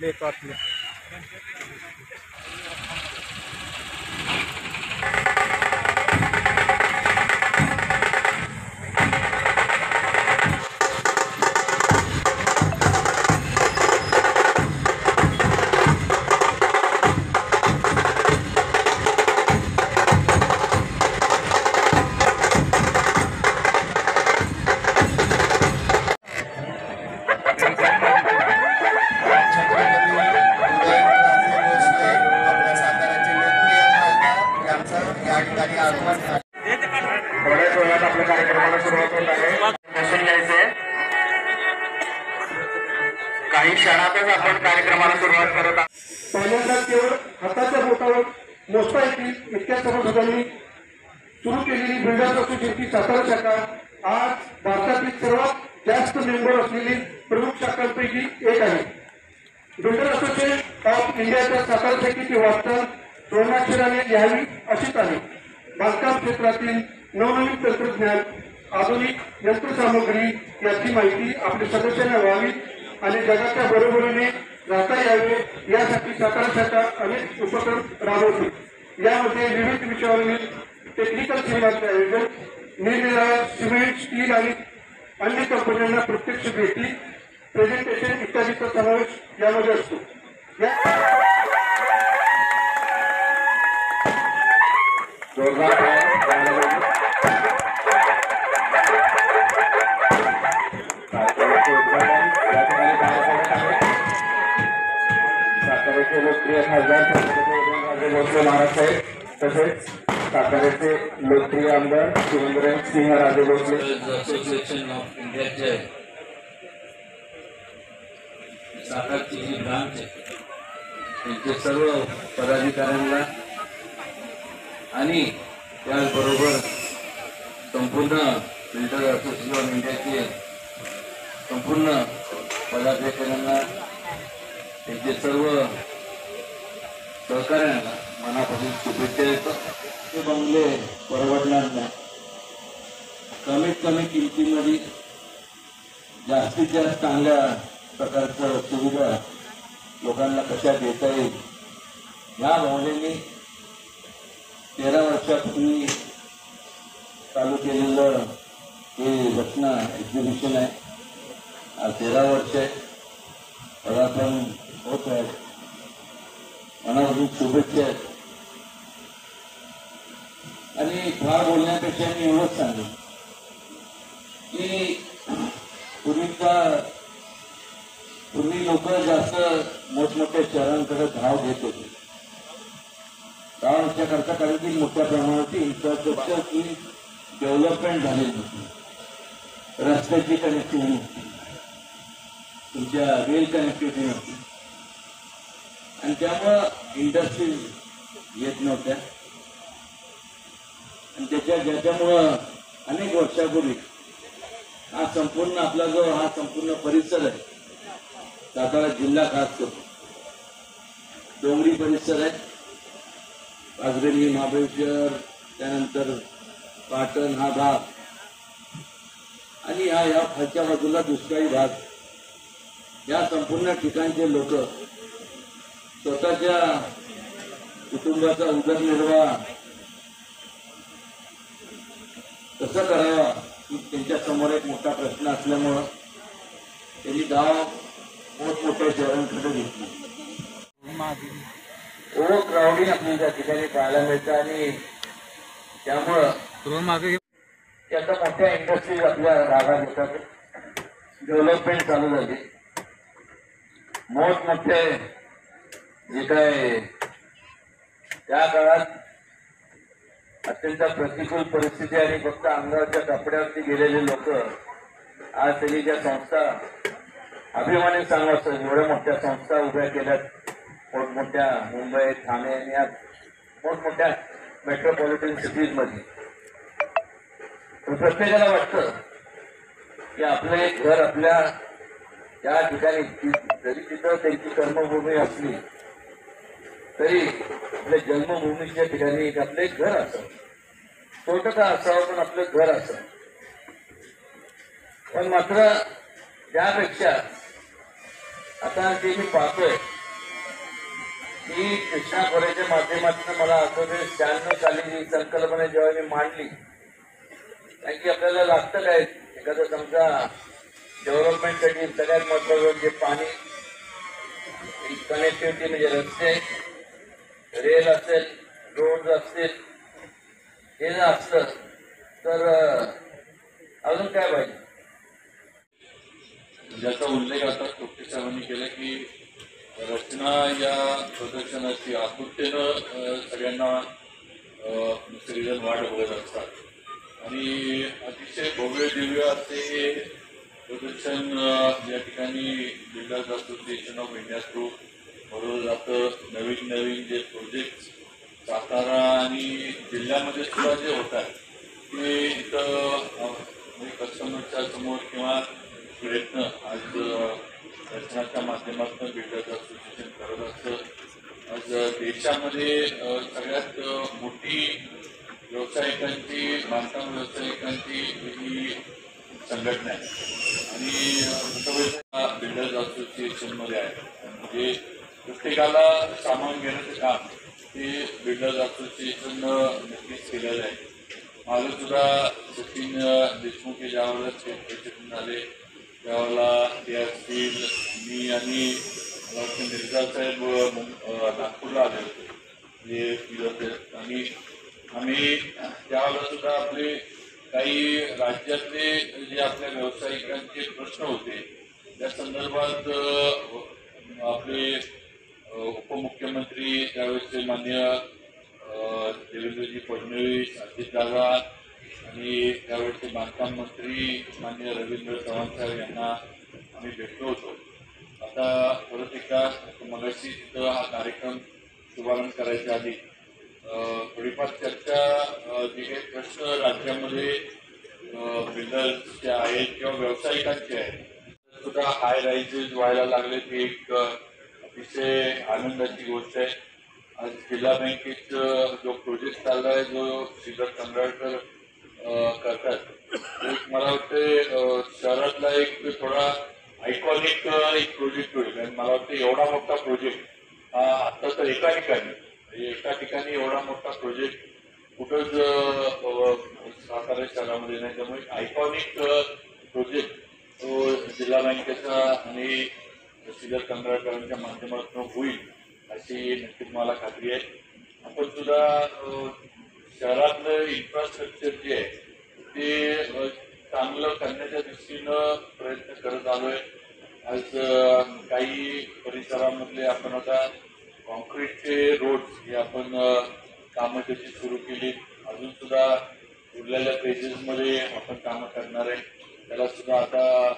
देतो आपले काही क्षणातच आपण कार्यक्रमाला सुरुवात करत आहोत. पहिल्यांदा केवळ हाताच्या बोटावर मोजता येतील इतक्या सभासदांनी सुरू केलेली बिल्डर असोसिएशनची सातारा शाखा आज भारतातील सर्वात जास्त मेंबर असलेली प्रमुख शाखांपैकी एक आहे. बिल्डर असोसिएशन ऑफ इंडियाच्या सातारा शाखेची वाटचाल स्वर्णाक्षराने लिहावी अशीच आहे. बांधकाम क्षेत्रातील नवनवीन तंत्रज्ञान, आधुनिक यंत्रसामुग्री याची माहिती आपल्या सदस्यांना व्हावी आणि जगाच्या बरोबरीने राहता यावे यासाठी सातारा शाखा अनेक उपक्रम राबवते. यामध्ये विविध विषयावरील टेक्निकल सेमिनारचे आयोजन, निरनिराळ्या सिमेंट, स्टील आणि अन्य कंपन्यांना प्रत्यक्ष भेटी, प्रेझेंटेशन इत्यादीचा समावेश यामध्ये असतो. साताऱ्याचे लोकप्रिय खासदार राजे भोसले महाराज साहेब तसेच साताऱ्याचे लोकप्रिय आमदार सिंह राजे भोसले असोसिएशन ऑफ इंडियाचे सातारची जी ब्रांच आहे त्यांचे सर्व पदाधिकाऱ्यांना आणि त्याचबरोबर संपूर्ण बिल्डर असोसिएशन ऑफ इंडियाचे संपूर्ण पदाधिकाऱ्यांना त्यांचे सर्व सहकार्यांना मनापासून शुभेच्छा देतो. ते बंगले परवडणार नाही. कमीत कमी किमतीमध्ये जास्तीत जास्त चांगल्या प्रकारचं सुविधा लोकांना कशा देता येईल ह्या भावनेने 13 वर्षापूर्वी चालू केलेलं हे रचना एक्झिबिशन आहे. आज 13 वर्ष आहे. पदार्पण होत आहेत. मनापासून शुभेच्छा आहेत. आणि फार बोलण्यापेक्षा मी एवढंच सांगेन की पूर्वी लोक जास्त मोठमोठ्या शहरांकडे धाव घेत होते. गावांच्याकरता कारण की मोठ्या प्रमाणाची इन्फ्रास्ट्रक्चरची डेव्हलपमेंट झालेली होती. रस्त्याची कनेक्टिव्हिटी नव्हती, तुमच्या रेल कनेक्टिव्हिटी नव्हती आणि त्यामुळं इंडस्ट्रीज येत नव्हत्या. आणि ज्याच्यामुळं अनेक वर्षापूर्वी हा संपूर्ण आपला जो हा संपूर्ण परिसर आहे सातारा जिल्हा खास करून डोंगरी परिसर आहे. पाचगणी, महाबळेश्वर, त्यानंतर पाटण हा भाग आणि या खालच्या बाजूला दुष्काळी भाग, या संपूर्ण ठिकाणचे लोक स्वतःच्या कुटुंबाचा उदरनिर्वाह कसं करावा ही त्यांच्या समोर एक मोठा प्रश्न असल्यामुळं त्यांनी गाव मोठमोठ्या शहरांकडे घेतली. ओव्हर क्राऊडिंग आपल्याला त्या ठिकाणी पाहायला मिळतं आणि त्यामुळं त्याचा मोठ्या इंडस्ट्रीज आपल्या भागात येतात. डेव्हलपमेंट चालू झाली. मोठमोठे जे काय त्या काळात अत्यंत प्रतिकूल परिस्थिती आणि फक्त अंगावरच्या कपड्यावरती गेलेले लोक आज त्यांनी ज्या संस्था अभिमानी सांगायचं एवढ्या मोठ्या संस्था उभ्या केल्यात मोठमोठ्या मुंबई, ठाणे आणि आज मोठमोठ्या मेट्रोपॉलिटन सिटीजमध्ये. प्रत्येकाला वाटतं की आपलं एक घर आपल्या त्या ठिकाणी जरी तिथं त्यांची कर्मभूमी असली तरी आपल्या जन्मभूमीच्या ठिकाणी एक आपलं एक घर असावं. छोटं का असावं पण आपलं घर असावं. पण मात्र त्यापेक्षा आता जे मी पाहतोय की कृष्णा खोऱ्याच्या माध्यमातून मला आठवते 96 साली ही संकल्पना जेव्हा मी मांडली, कारण की आपल्याला लागतं काय एखादं समजा डेव्हलपमेंटसाठी सगळ्यात महत्वाचं म्हणजे पाणी, कनेक्टिव्हिटी म्हणजे रस्ते, रेल असेल, रोड असतील, हे जर असलं तर अजून काय पाहिजे. ज्याचा उल्लेख आता कोट्टे साहेबांनी केला की रचना या प्रदर्शनाची आतुरतेनं सगळ्यांना सगळेजण वाट बघत असतात आणि अतिशय भव्य दिव्य असे हे प्रदर्शन या ठिकाणी builders association of India through भरवलं जातं. नवीन नवीन जे प्रोजेक्ट सातारा आणि जिल्ह्यामध्ये सुद्धा जे होतात ते इथं कस्टमरच्या समोर किंवा प्रयत्न आज रचनाच्या माध्यमातून बिल्डर्स असोसिएशन करत असतं. आज देशामध्ये सगळ्यात मोठी व्यावसायिकांची, बांधकाम व्यावसायिकांची ही संघटना आहे आणि बिल्डर्स असोसिएशनमध्ये आहे. म्हणजे प्रत्येकाला सामान घेण्याचं काम ते बिल्डर्स असोसिएशन नक्कीच केलेलं आहे. मागे सुद्धा सचिन देशमुख हे ज्यावेळेला स्टेट प्रेसिडेंट झाले त्यावेळेला ते असतील, मी आणि मिर्झा साहेब नागपूरला आले होते आणि आम्ही त्यावेळेला सुद्धा आपले काही राज्यातले जे आपल्या व्यावसायिकांचे प्रश्न होते त्या संदर्भात आपले उपमुख्यमंत्री त्यावेळेसचे मान्य देवेंद्रजी फडणवीस, अजितदादा आणि त्यावेळेचे बांधकाम मंत्री मान्य रवींद्र चव्हाण साहेब यांना आम्ही भेटलो होतो. आता परत एकदा मगाशी तिथं हा कार्यक्रम शुभारंभ करायच्या आधी थोडीफार चर्चा जे काही प्रश्न राज्यामध्ये बिल्डर्सचे आहेत किंवा व्यावसायिकांचे आहेत सुद्धा हाय रायझेस व्हायला लागले, ती एक अतिशय आनंदाची गोष्ट आहे. आज जिल्हा बँकेत जो प्रोजेक्ट चालला आहे जो श्रीधर कंत्राटकर करतात तो मला वाटतं शहरातला एक थोडा आयकॉनिक एक प्रोजेक्ट होईल. आणि मला वाटतं एवढा मोठा प्रोजेक्ट आता तर एका ठिकाणी एवढा मोठा प्रोजेक्ट कुठंच सातारा शहरामध्ये नाही. त्यामुळे आयकॉनिक प्रोजेक्ट तो जिल्हा बँकेचा आणि श्रीधर कंत्राटकरांच्या माध्यमातून होईल अशी नक्कीच मला खात्री आहे. आपण सुद्धा शहरातलं इन्फ्रास्ट्रक्चर जे आहे ते चांगलं करण्याच्या दृष्टीनं प्रयत्न करत आलोय. आज काही परिसरामधले आपण आता कॉन्क्रीटचे रोड्स हे आपण कामं त्याची सुरू केली. अजून सुद्धा उरलेल्या पेजेसमध्ये आपण कामं करणार आहे. त्याला सुद्धा आता